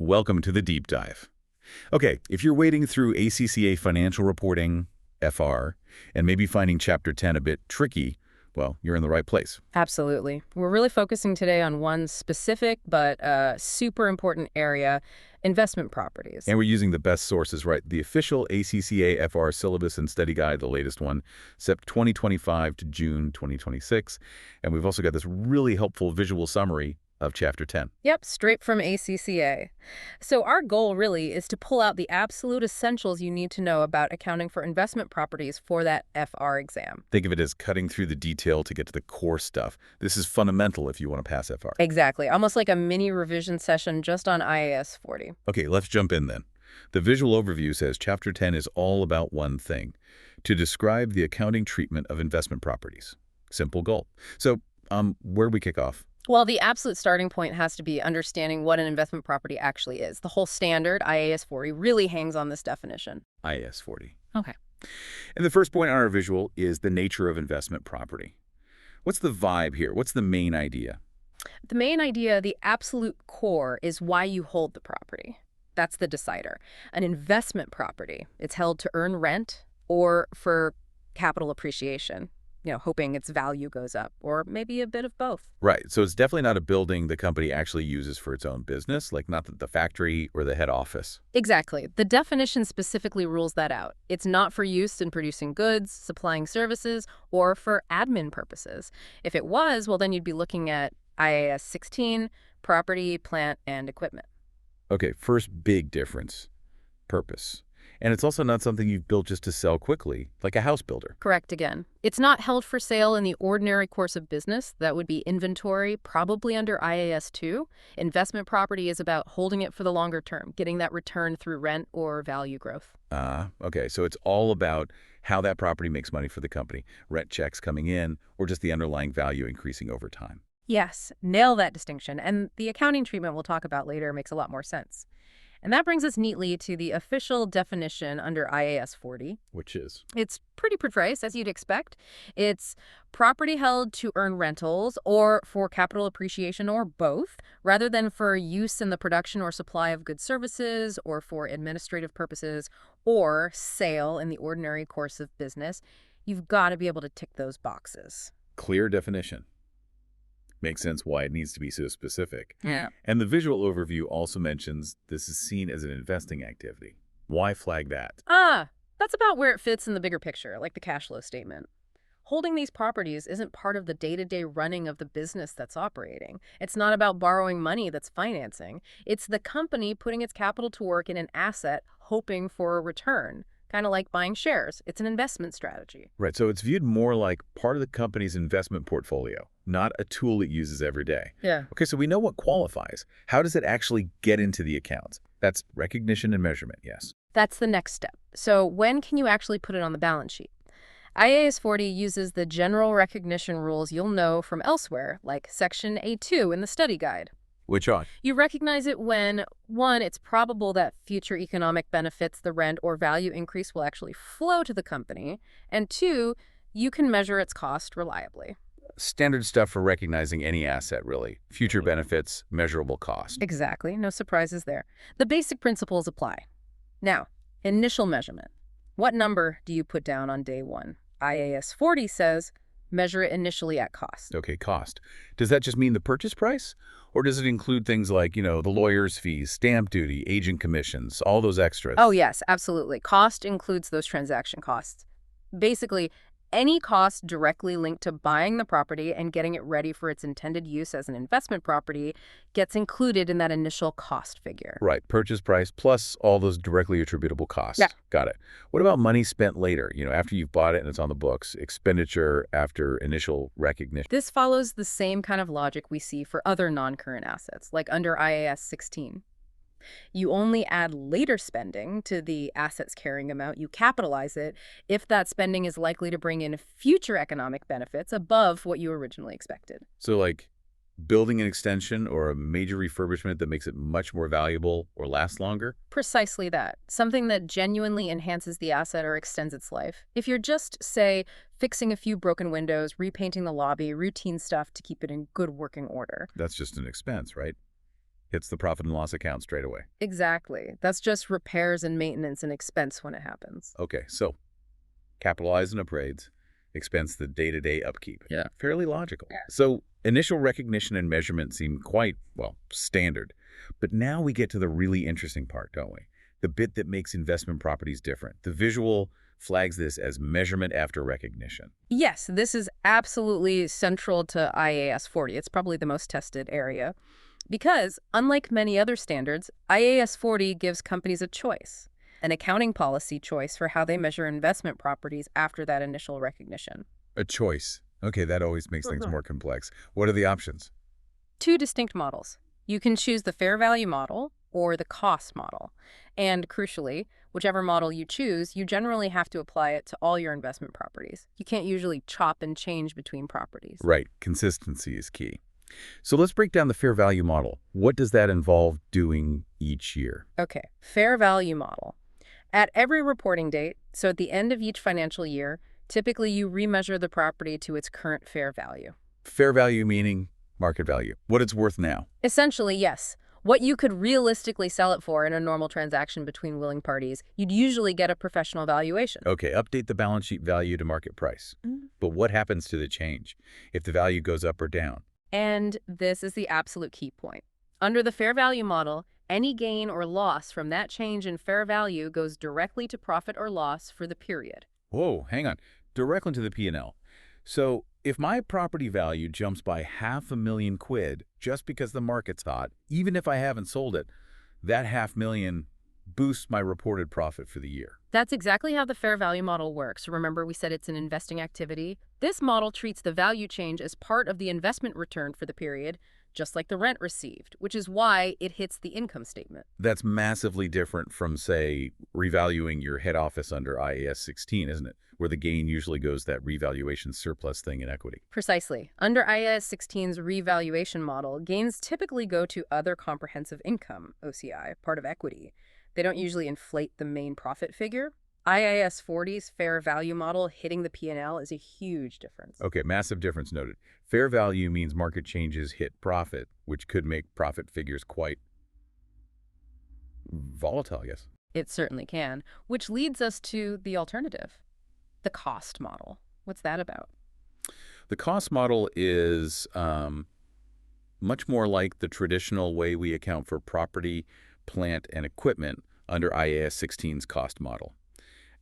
welcome to the deep dive. Okay, if you're wading through ACCA financial reporting, FR, and maybe finding Chapter 10 a bit tricky, well, you're in the right place. Absolutely. We're really focusing today on one specific but super important area, investment properties. And we're using the best sources, right? The official ACCA FR syllabus and study guide, the latest one, Sept 2025 to June 2026. And we've also got this really helpful visual summary of Chapter 10. Yep, straight from ACCA. So our goal really is to pull out the absolute essentials you need to know about accounting for investment properties for that FR exam. Think of it as cutting through the detail to get to the core stuff. This is fundamental if you want to pass FR. Exactly, almost like a mini revision session just on IAS 40. Okay, let's jump in then. The visual overview says Chapter 10 is all about one thing, to describe the accounting treatment of investment properties. Simple goal. So, where do we kick off? Well, the absolute starting point has to be understanding what an investment property actually is. The whole standard, IAS 40, really hangs on this definition. IAS 40. Okay. And the first point on our visual is the nature of investment property. What's the vibe here? What's the main idea? The main idea, the absolute core, is why you hold the property. That's the decider. An investment property, it's held to earn rent or for capital appreciation. Hoping its value goes up, or maybe a bit of both. Right. So it's definitely not a building the company actually uses for its own business, like not the factory or the head office. Exactly. The definition specifically rules that out. It's not for use in producing goods, supplying services, or for admin purposes. If it was, well, then you'd be looking at IAS 16, property, plant, and equipment. Okay, first big difference, purpose. And it's also not something you've built just to sell quickly, like a house builder. Correct again. It's not held for sale in the ordinary course of business. That would be inventory, probably under IAS 2. Investment property is about holding it for the longer term, getting that return through rent or value growth. Okay, so it's all about how that property makes money for the company, rent checks coming in, or just the underlying value increasing over time. Yes, nail that distinction. And the accounting treatment we'll talk about later makes a lot more sense. And that brings us neatly to the official definition under IAS 40. Which is? It's pretty precise, as you'd expect. It's property held to earn rentals or for capital appreciation or both, rather than for use in the production or supply of goods services or for administrative purposes or sale in the ordinary course of business. You've got to be able to tick those boxes. Clear definition. Makes sense why it needs to be so specific. Yeah. And the visual overview also mentions this is seen as an investing activity. Why flag that? That's about where it fits in the bigger picture, like the cash flow statement. Holding these properties isn't part of the day-to-day running of the business that's operating. It's not about borrowing money that's financing. It's the company putting its capital to work in an asset, hoping for a return. Kind of like buying shares. It's an investment strategy. Right, so it's viewed more like part of the company's investment portfolio, not a tool it uses every day. Yeah. Okay, so we know what qualifies. How does it actually get into the accounts? That's recognition and measurement, yes. That's the next step. So when can you actually put it on the balance sheet? IAS 40 uses the general recognition rules you'll know from elsewhere, like Section A2 in the study guide. Which are? You recognize it when, 1, it's probable that future economic benefits, the rent or value increase, will actually flow to the company, and 2, you can measure its cost reliably. Standard stuff for recognizing any asset, really. Future benefits, measurable cost. Exactly. No surprises there. The basic principles apply. Now, initial measurement. What number do you put down on day 1? IAS 40 says measure it initially at cost. Okay, cost. Does that just mean the purchase price? Or does it include things like, the lawyer's fees, stamp duty, agent commissions, all those extras? Oh, yes, absolutely. Cost includes those transaction costs. Basically, any cost directly linked to buying the property and getting it ready for its intended use as an investment property gets included in that initial cost figure. Right, purchase price plus all those directly attributable costs. Yeah. Got it. What about money spent later, after you've bought it and it's on the books, expenditure after initial recognition? This follows the same kind of logic we see for other non-current assets, like under IAS 16. You only add later spending to the asset's carrying amount. You capitalize it if that spending is likely to bring in future economic benefits above what you originally expected. So like building an extension or a major refurbishment that makes it much more valuable or last longer? Precisely that. Something that genuinely enhances the asset or extends its life. If you're just, say, fixing a few broken windows, repainting the lobby, routine stuff to keep it in good working order. That's just an expense, right? Hits the profit and loss account straight away. Exactly. That's just repairs and maintenance and expense when it happens. Okay, so capitalize and appraise, expense the day-to-day upkeep. Yeah. Fairly logical. So initial recognition and measurement seem quite, well, standard. But now we get to the really interesting part, don't we? The bit that makes investment properties different. The visual flags this as measurement after recognition. Yes, this is absolutely central to IAS 40. It's probably the most tested area. Because, unlike many other standards, IAS 40 gives companies a choice, an accounting policy choice for how they measure investment properties after that initial recognition. A choice. Okay, that always makes things more complex. What are the options? Two distinct models. You can choose the fair value model or the cost model. And crucially, whichever model you choose, you generally have to apply it to all your investment properties. You can't usually chop and change between properties. Right, consistency is key. So let's break down the fair value model. What does that involve doing each year? Okay, fair value model. At every reporting date, so at the end of each financial year, typically you remeasure the property to its current fair value. Fair value meaning market value, what it's worth now. Essentially, yes. What you could realistically sell it for in a normal transaction between willing parties, you'd usually get a professional valuation. Okay, update the balance sheet value to market price. But what happens to the change if the value goes up or down? And this is the absolute key point. Under the fair value model, any gain or loss from that change in fair value goes directly to profit or loss for the period. Whoa, hang on. Directly to the P&L. So if my property value jumps by £500,000 just because the market's hot, even if I haven't sold it, that $500,000 boosts my reported profit for the year. That's exactly how the fair value model works. Remember, we said it's an investing activity. This model treats the value change as part of the investment return for the period, just like the rent received, which is why it hits the income statement. That's massively different from, say, revaluing your head office under IAS 16, isn't it? Where the gain usually goes that revaluation surplus thing in equity. Precisely. Under IAS 16's revaluation model, gains typically go to other comprehensive income, OCI, part of equity. They don't usually inflate the main profit figure. IAS 40's fair value model hitting the P&L is a huge difference. Okay, massive difference noted. Fair value means market changes hit profit, which could make profit figures quite volatile, I guess. It certainly can, which leads us to the alternative, the cost model. What's that about? The cost model is much more like the traditional way we account for property, plant, and equipment under IAS 16's cost model.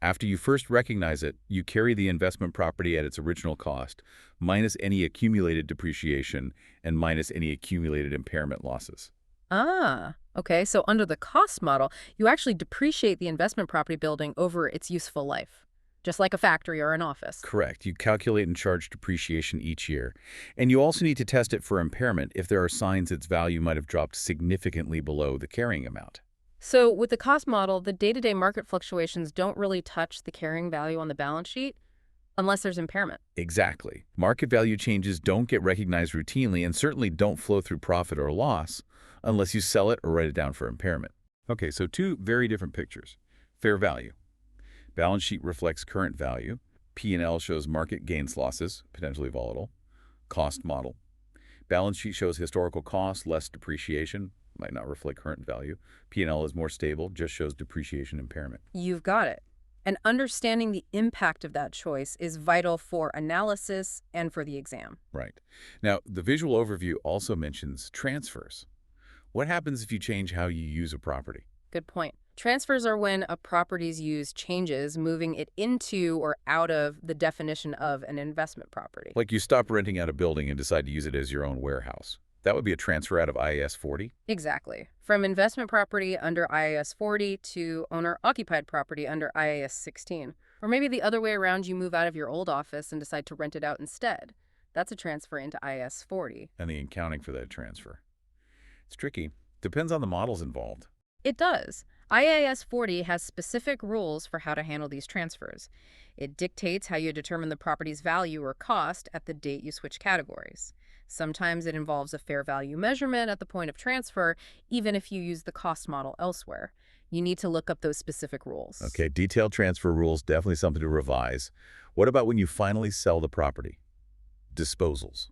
After you first recognize it, you carry the investment property at its original cost, minus any accumulated depreciation and minus any accumulated impairment losses. Ah, okay. So under the cost model, you actually depreciate the investment property building over its useful life, just like a factory or an office. Correct. You calculate and charge depreciation each year. And you also need to test it for impairment if there are signs its value might have dropped significantly below the carrying amount. So with the cost model, the day-to-day market fluctuations don't really touch the carrying value on the balance sheet unless there's impairment. Exactly. Market value changes don't get recognized routinely and certainly don't flow through profit or loss unless you sell it or write it down for impairment. Okay, so two very different pictures. Fair value. Balance sheet reflects current value. P&L shows market gains losses, potentially volatile. Cost model. Balance sheet shows historical cost, less depreciation, might not reflect current value. P&L is more stable, just shows depreciation impairment. You've got it. And understanding the impact of that choice is vital for analysis and for the exam. Right. Now, the visual overview also mentions transfers. What happens if you change how you use a property? Good point. Transfers are when a property's use changes, moving it into or out of the definition of an investment property. Like you stop renting out a building and decide to use it as your own warehouse. That would be a transfer out of IAS 40? Exactly. From investment property under IAS 40 to owner-occupied property under IAS 16. Or maybe the other way around, you move out of your old office and decide to rent it out instead. That's a transfer into IAS 40. And the accounting for that transfer. It's tricky. Depends on the models involved. It does. IAS 40 has specific rules for how to handle these transfers. It dictates how you determine the property's value or cost at the date you switch categories. Sometimes it involves a fair value measurement at the point of transfer, even if you use the cost model elsewhere. You need to look up those specific rules. Okay, detailed transfer rules, definitely something to revise. What about when you finally sell the property? Disposals.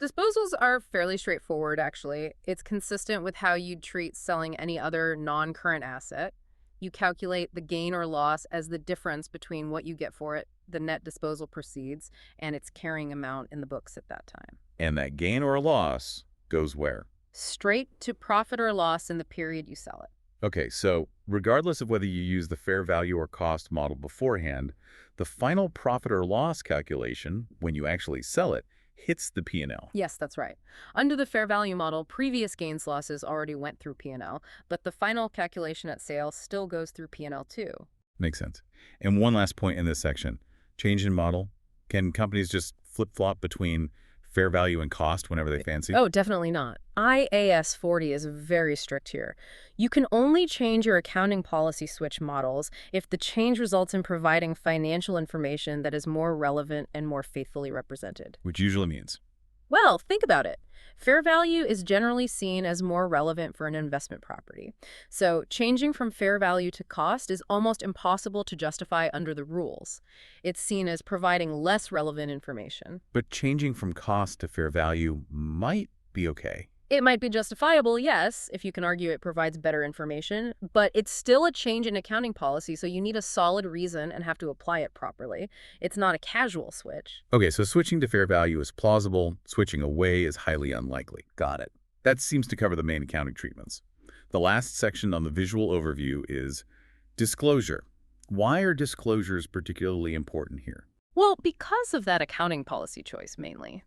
Disposals are fairly straightforward, actually. It's consistent with how you'd treat selling any other non-current asset. You calculate the gain or loss as the difference between what you get for it, the net disposal proceeds, and its carrying amount in the books at that time. And that gain or loss goes where? Straight to profit or loss in the period you sell it. Okay, so regardless of whether you use the fair value or cost model beforehand, the final profit or loss calculation, when you actually sell it, hits the P&L. Yes, that's right. Under the fair value model, previous gains losses already went through P&L, but the final calculation at sale still goes through P&L too. Makes sense. And one last point in this section. Change in model. Can companies just flip-flop between fair value and cost whenever they fancy? Oh, definitely not. IAS 40 is very strict here. You can only change your accounting policy switch models if the change results in providing financial information that is more relevant and more faithfully represented. Which usually means. Well, think about it. Fair value is generally seen as more relevant for an investment property. So changing from fair value to cost is almost impossible to justify under the rules. It's seen as providing less relevant information. But changing from cost to fair value might be okay. It might be justifiable, yes, if you can argue it provides better information, but it's still a change in accounting policy, so you need a solid reason and have to apply it properly. It's not a casual switch. Okay, so switching to fair value is plausible. Switching away is highly unlikely. Got it. That seems to cover the main accounting treatments. The last section on the visual overview is disclosure. Why are disclosures particularly important here? Well, because of that accounting policy choice, mainly.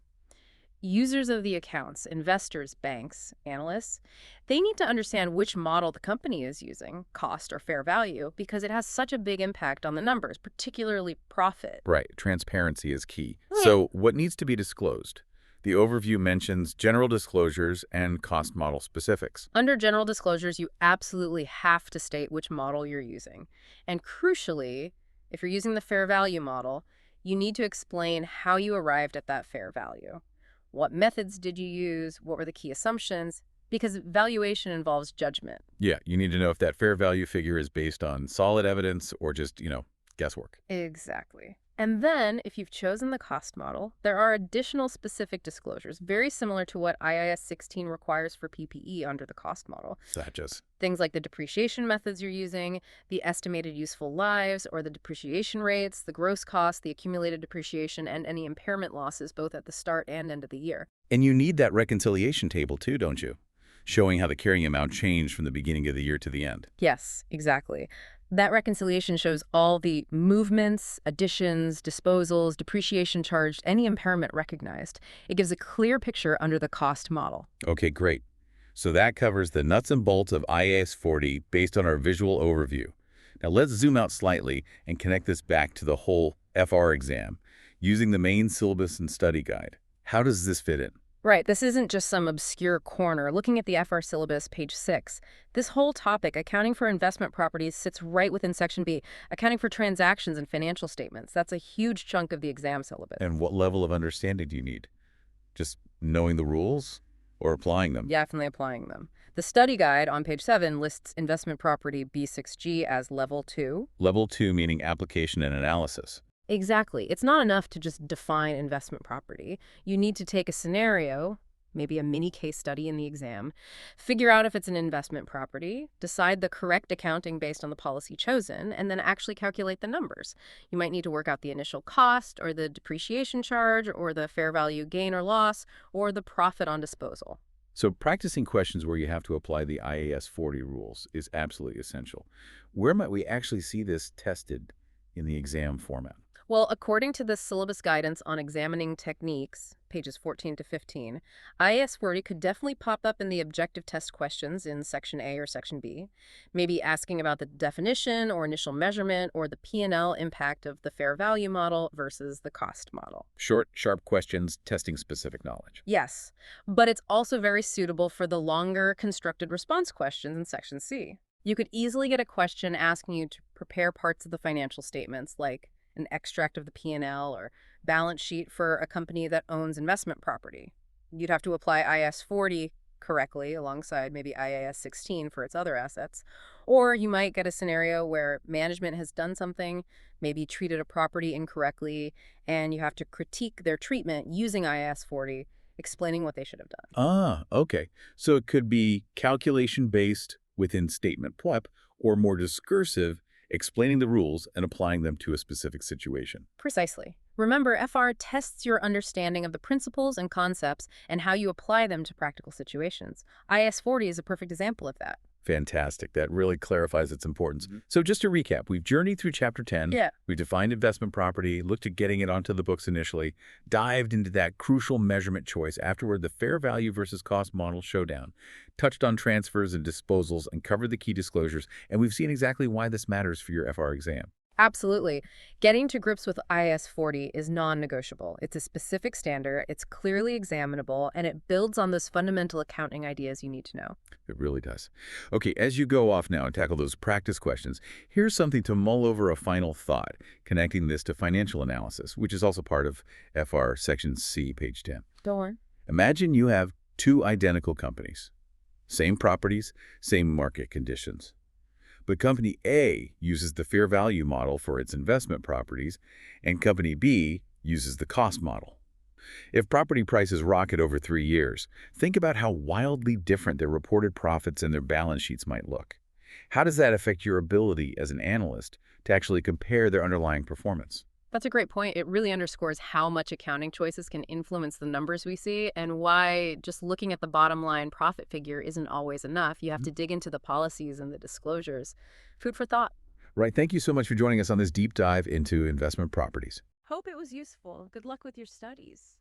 Users of the accounts, investors, banks, analysts, they need to understand which model the company is using, cost or fair value, because it has such a big impact on the numbers, particularly profit. Right, transparency is key. Yeah. So what needs to be disclosed? The overview mentions general disclosures and cost model specifics. Under general disclosures, you absolutely have to state which model you're using. And crucially, if you're using the fair value model, you need to explain how you arrived at that fair value. What methods did you use? What were the key assumptions? Because valuation involves judgment. Yeah, you need to know if that fair value figure is based on solid evidence or just, guesswork. Exactly. And then, if you've chosen the cost model, there are additional specific disclosures, very similar to what IAS 16 requires for PPE under the cost model. Such as? Things like the depreciation methods you're using, the estimated useful lives, or the depreciation rates, the gross cost, the accumulated depreciation, and any impairment losses both at the start and end of the year. And you need that reconciliation table too, don't you? Showing how the carrying amount changed from the beginning of the year to the end. Yes, exactly. That reconciliation shows all the movements, additions, disposals, depreciation charged, any impairment recognized. It gives a clear picture under the cost model. Okay, great. So that covers the nuts and bolts of IAS 40 based on our visual overview. Now let's zoom out slightly and connect this back to the whole FR exam using the main syllabus and study guide. How does this fit in? Right, this isn't just some obscure corner. Looking at the FR syllabus, page 6, this whole topic, accounting for investment properties, sits right within Section B, accounting for transactions and financial statements. That's a huge chunk of the exam syllabus. And what level of understanding do you need? Just knowing the rules or applying them? Definitely applying them. The study guide on page 7 lists investment property B6G as level 2. Level 2 meaning application and analysis. Exactly. It's not enough to just define investment property. You need to take a scenario, maybe a mini case study in the exam, figure out if it's an investment property, decide the correct accounting based on the policy chosen, and then actually calculate the numbers. You might need to work out the initial cost or the depreciation charge or the fair value gain or loss or the profit on disposal. So practicing questions where you have to apply the IAS 40 rules is absolutely essential. Where might we actually see this tested in the exam format? Well, according to the syllabus guidance on examining techniques, pages 14 to 15, IAS 40 could definitely pop up in the objective test questions in Section A or Section B, maybe asking about the definition or initial measurement or the P&L impact of the fair value model versus the cost model. Short, sharp questions testing specific knowledge. Yes, but it's also very suitable for the longer constructed response questions in Section C. You could easily get a question asking you to prepare parts of the financial statements, like an extract of the P&L or balance sheet for a company that owns investment property. You'd have to apply IAS 40 correctly alongside maybe IAS 16 for its other assets. Or you might get a scenario where management has done something, maybe treated a property incorrectly, and you have to critique their treatment using IAS 40 explaining what they should have done. Ah, okay. So it could be calculation-based within statement prep, or more discursive, explaining the rules and applying them to a specific situation. Precisely. Remember, FR tests your understanding of the principles and concepts and how you apply them to practical situations. IAS 40 is a perfect example of that. Fantastic. That really clarifies its importance. Mhm. So just to recap, we've journeyed through Chapter 10. Yeah. We defined investment property, looked at getting it onto the books initially, dived into that crucial measurement choice, afterward the fair value versus cost model showdown, touched on transfers and disposals, and covered the key disclosures, and we've seen exactly why this matters for your FR exam. Absolutely. Getting to grips with IAS 40 is non-negotiable. It's a specific standard, it's clearly examinable, and it builds on those fundamental accounting ideas you need to know. It really does. Okay, as you go off now and tackle those practice questions, here's something to mull over, a final thought, connecting this to financial analysis, which is also part of FR Section C, page 10. Go on. Imagine you have two identical companies, same properties, same market conditions. But Company A uses the fair value model for its investment properties, and Company B uses the cost model. If property prices rocket over 3 years, think about how wildly different their reported profits and their balance sheets might look. How does that affect your ability as an analyst to actually compare their underlying performance? That's a great point. It really underscores how much accounting choices can influence the numbers we see and why just looking at the bottom line profit figure isn't always enough. You have to dig into the policies and the disclosures. Food for thought. Right, thank you so much for joining us on this deep dive into investment properties. Hope it was useful. Good luck with your studies.